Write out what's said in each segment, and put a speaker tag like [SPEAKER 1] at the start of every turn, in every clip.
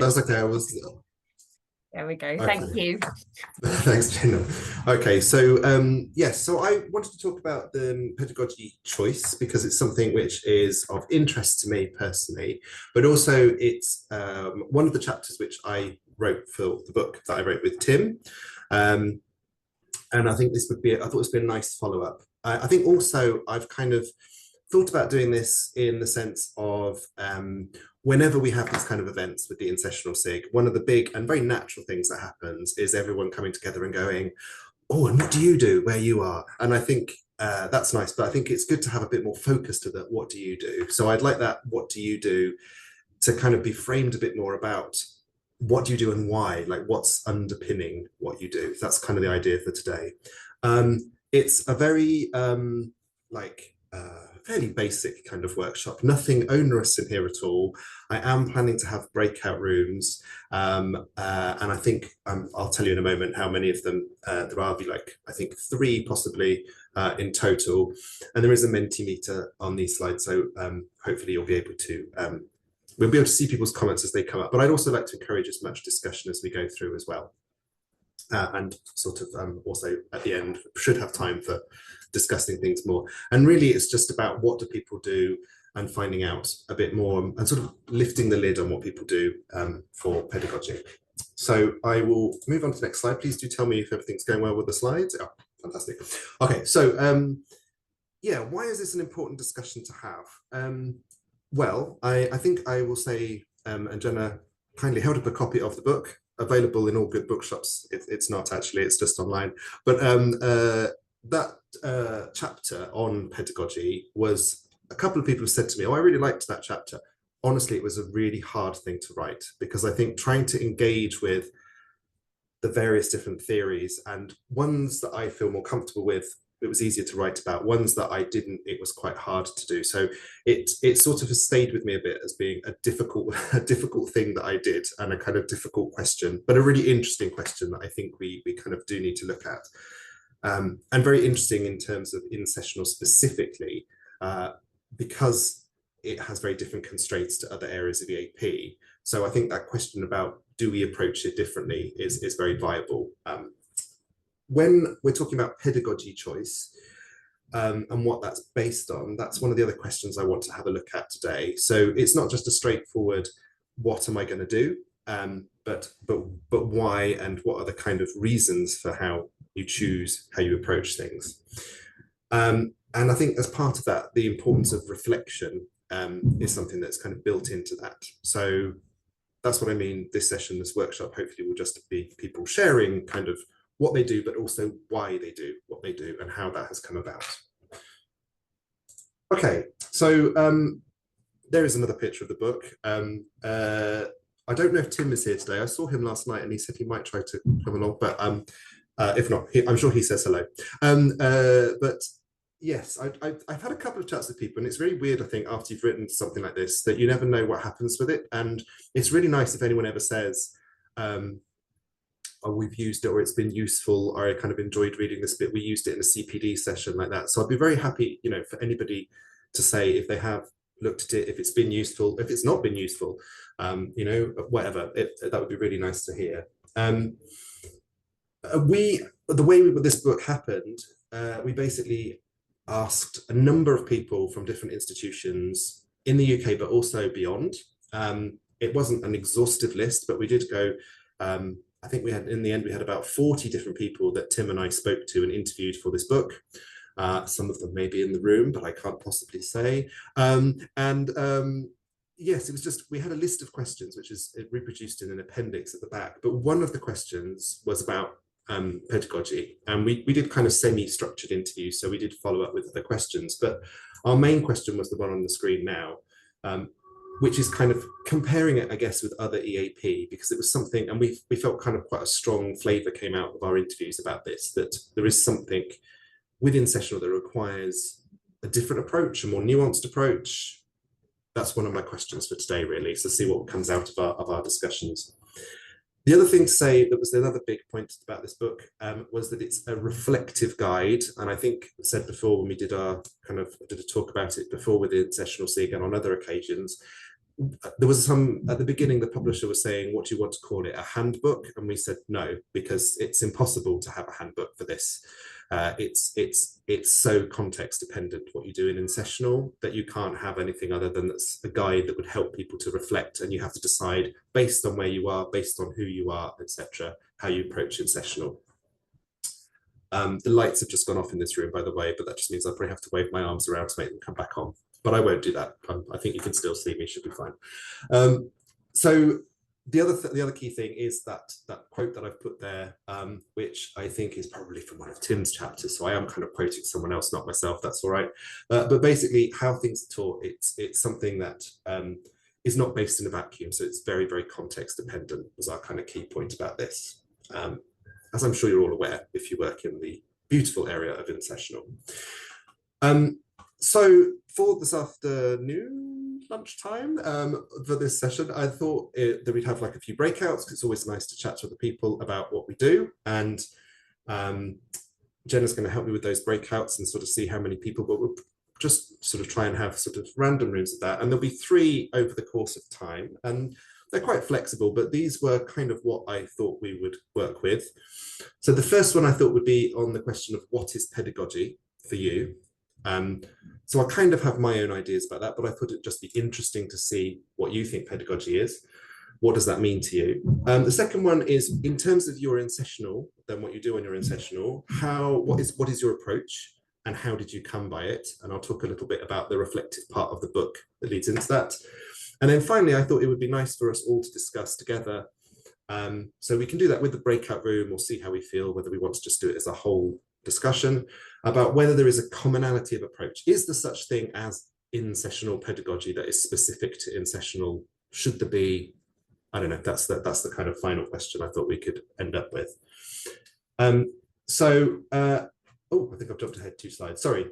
[SPEAKER 1] That's okay. I was
[SPEAKER 2] There we go. Thank
[SPEAKER 1] okay.
[SPEAKER 2] you.
[SPEAKER 1] Thanks, Jenna. Okay, so yes, so I wanted to talk about the pedagogy choice because it's something which is of interest to me personally, but also it's one of the chapters which I wrote for the book that I wrote with Tim. Um, and I think this would be, I thought this would be a nice follow up. I think also I've kind of thought about doing this in the sense of whenever we have these kind of events with the in-sessional SIG, one of the big and very natural things that happens is everyone coming together and going, oh, and what do you do where you are? And I think that's nice, but I think it's good to have a bit more focus to that. What do you do? So I'd like that. What do you do? To kind of be framed a bit more about what do you do and why, like what's underpinning what you do. That's kind of the idea for today. It's a very fairly basic kind of workshop, nothing onerous in here at all. I am planning to have breakout rooms, and I think I'll tell you in a moment how many of them there are. Be like I think three possibly in total, and there is a Mentimeter on these slides, so hopefully you'll be able to we'll be able to see people's comments as they come up. But I'd also like to encourage as much discussion as we go through as well. And sort of also at the end should have time for discussing things more. And really it's just about what do people do and finding out a bit more and sort of lifting the lid on what people do for pedagogy. So I will move on to the next slide. Please do tell me if everything's going well with the slides. Oh, fantastic. Okay, so yeah, why is this an important discussion to have? Well, I think I will say, and Jenna kindly held up a copy of the book, available in all good bookshops. It's not actually, it's just online. But that chapter on pedagogy was, a couple of people have said to me, oh, I really liked that chapter. Honestly, it was a really hard thing to write because I think trying to engage with the various different theories and ones that I feel more comfortable with, it was easier to write about. Ones that I didn't, it was quite hard to do. So it sort of has stayed with me a bit as being a difficult a difficult thing that I did and a kind of difficult question, but a really interesting question that I think we kind of do need to look at. And very interesting in terms of in-sessional specifically, because it has very different constraints to other areas of EAP. So I think that question about do we approach it differently is very viable. When we're talking about pedagogy choice and what that's based on, that's one of the other questions I want to have a look at today. So it's not just a straightforward, what am I going to do? But why and what are the kind of reasons for how you choose how you approach things? And I think as part of that, the importance of reflection is something that's kind of built into that. So that's what I mean. This session, this workshop, hopefully will just be people sharing kind of what they do, but also why they do what they do and how that has come about. Okay, so there is another picture of the book. I don't know if Tim is here today. I saw him last night and he said he might try to come along, but if not, I'm sure he says hello. But yes, I've had a couple of chats with people and it's really weird, I think, after you've written something like this, that you never know what happens with it. And it's really nice if anyone ever says, oh, we've used it or it's been useful or I kind of enjoyed reading this bit. We used it in a CPD session like that. So I'd be very happy, you know, for anybody to say if they have looked at it, if it's been useful, if it's not been useful, you know, whatever, that would be really nice to hear. The way this book happened, we basically asked a number of people from different institutions in the UK, but also beyond. It wasn't an exhaustive list, but we did go, I think we had, in the end, we had about 40 different people that Tim and I spoke to and interviewed for this book. Some of them may be in the room, but I can't possibly say. Yes, it was just, we had a list of questions, which is reproduced in an appendix at the back. But one of the questions was about pedagogy. And we did kind of semi-structured interviews, so we did follow up with other questions. But our main question was the one on the screen now, which is kind of comparing it, I guess, with other EAP, because it was something, and we felt kind of quite a strong flavour came out of our interviews about this, that there is something within Sessional that requires a different approach, a more nuanced approach. That's one of my questions for today, really. So see what comes out of our discussions. The other thing to say that was another big point about this book was that it's a reflective guide. And I think I said before when we did our did a talk about it before within Sessional SIG and on other occasions, there was some at the beginning, the publisher was saying, what do you want to call it, a handbook? And we said no, because it's impossible to have a handbook for this. It's so context dependent what you do in sessional that you can't have anything other than that's a guide that would help people to reflect, and you have to decide based on where you are, based on who you are, etc., how you approach in sessional. The lights have just gone off in this room, by the way, but that just means I probably have to wave my arms around to make them come back on. But I won't do that. I think you can still see me, should be fine. So the other key thing is that quote that I've put there, which I think is probably from one of Tim's chapters. So I am kind of quoting someone else, not myself. That's all right. But basically, how things are taught, it's something that is not based in a vacuum. So it's very, very context dependent. Was our kind of key point about this. As I'm sure you're all aware, if you work in the beautiful area of in-sessional. So for this afternoon, lunchtime, for this session, I thought that we'd have like a few breakouts, because it's always nice to chat to other people about what we do. And Jenna's going to help me with those breakouts and sort of see how many people, but we'll just sort of try and have sort of random rooms of that. And there'll be 3 over the course of time. And they're quite flexible, but these were kind of what I thought we would work with. So the first one I thought would be on the question of what is pedagogy for you. So I kind of have my own ideas about that, but I thought it'd just be interesting to see what you think pedagogy is. What does that mean to you? The second one is, in terms of your in-sessional, then what you do when you're in-sessional, what is your approach and how did you come by it? And I'll talk a little bit about the reflective part of the book that leads into that. And then finally, I thought it would be nice for us all to discuss together. So we can do that with the breakout room, or see how we feel, whether we want to just do it as a whole discussion about whether there is a commonality of approach. Is there such thing as in-sessional pedagogy that is specific to in-sessional? Should there be? I don't know. That's the kind of final question I thought we could end up with. Oh, I think I've jumped ahead 2 slides. Sorry.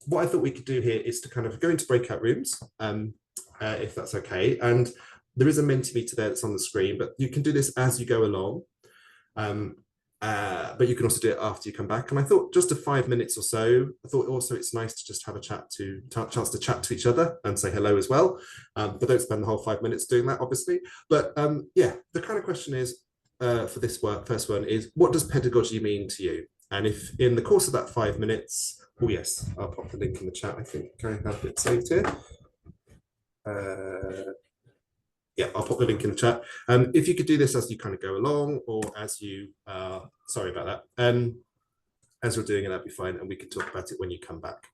[SPEAKER 1] What I thought we could do here is to kind of go into breakout rooms, if that's okay. And there is a Mentimeter there that's on the screen, but you can do this as you go along. But you can also do it after you come back. And I thought just 5 minutes or so. I thought also it's nice to just have a chance to chat to each other and say hello as well. But don't spend the whole 5 minutes doing that, obviously. But yeah, the kind of question is, for this first one is, what does pedagogy mean to you? And if in the course of that 5 minutes, oh yes, I'll pop the link in the chat. I think I have it saved here. Yeah, I'll put the link in the chat. If you could do this as you kind of go along, or as you, sorry about that, as we're doing it, that'd be fine, and we can talk about it when you come back.